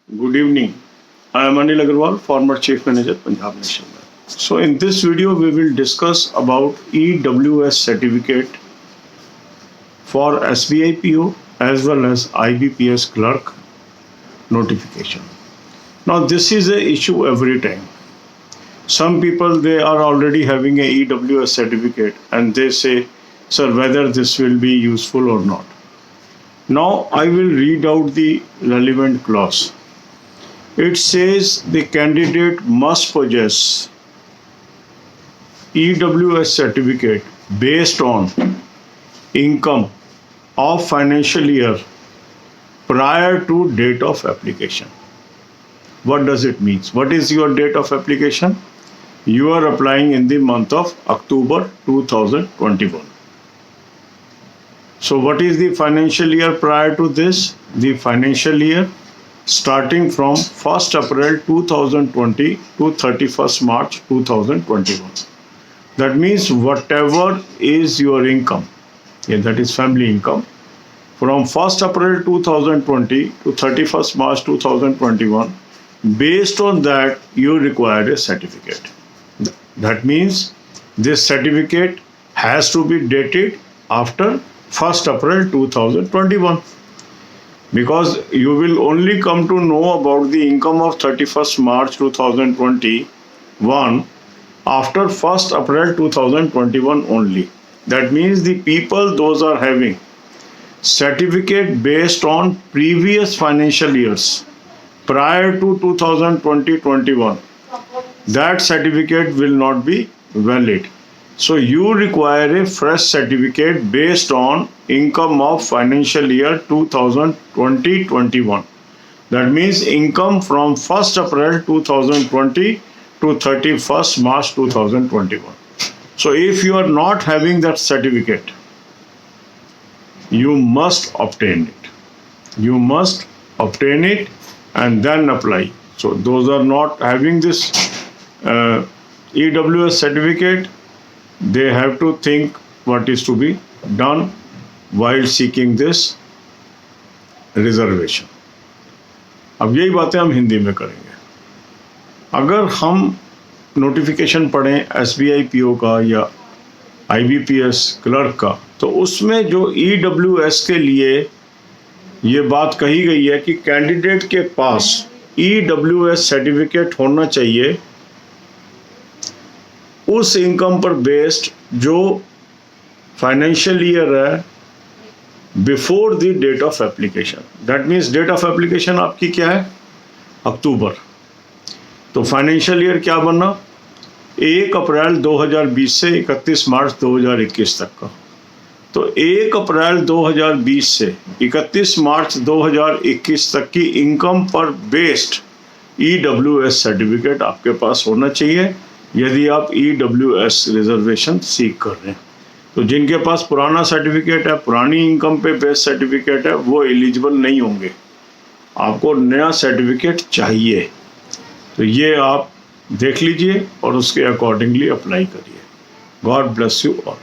Good evening. I am Anil Agarwal, former Chief Manager, Punjab National Bank. So in this video, we will discuss about EWS certificate for SBI PO as well as IBPS clerk notification. Now this is a issue every time. Some people, they are already having a EWS certificate and they say, sir, whether this will be useful or not. Now I will read out the relevant clause. It says the candidate must possess EWS certificate based on income of financial year prior to date of application. What does it mean? What is your date of application? You are applying in the month of October 2021. So what is the financial year prior to this? The financial year starting from 1st April 2020 to 31st March 2021. That means whatever is your income, that is family income, from 1st April 2020 to 31st March 2021, based on that you require a certificate. That means this certificate has to be dated after 1st April 2021. Because you will only come to know about the income of 31st March 2021 after 1st April 2021 only. That means the people, those are having certificate based on previous financial years prior to 2020-21, that certificate will not be valid. So you require a fresh certificate based on income of financial year 2020-21. That means income from 1st April 2020 to 31st March 2021. So if you are not having that certificate, you must obtain it. You must obtain it and then apply. So those are not having this EWS certificate, they have to think what is to be done while seeking this reservation. अब यही बातें हम हिंदी में करेंगे. अगर हम notification पढ़ें SBI PO का या IBPS क्लर्क का, तो उसमें जो EWS के लिए ये बात कही गई है कि कैंडिडेट के पास EWS सर्टिफिकेट होना चाहिए उस इनकम पर बेस्ड जो फाइनेंशियल ईयर है before the date of application. That means date of application आपकी क्या है? अक्टूबर. तो फाइनेंशियल ईयर क्या बना? 1 अप्रैल 2020 से 31 मार्च 2021 तक का. तो 1 अप्रैल 2020 से 31 मार्च 2021 तक की इनकम पर बेस्ड EWS सर्टिफिकेट आपके पास होना चाहिए यदि आप EWS रिजर्वेशन सीख कर रहे हैं. तो जिनके पास पुराना सर्टिफिकेट है, पुरानी इनकम पे बेस्ड सर्टिफिकेट है, वो एलिजिबल नहीं होंगे. आपको नया सर्टिफिकेट चाहिए. तो ये आप देख लीजिए और उसके अकॉर्डिंगली अप्लाई करिए. God bless you all.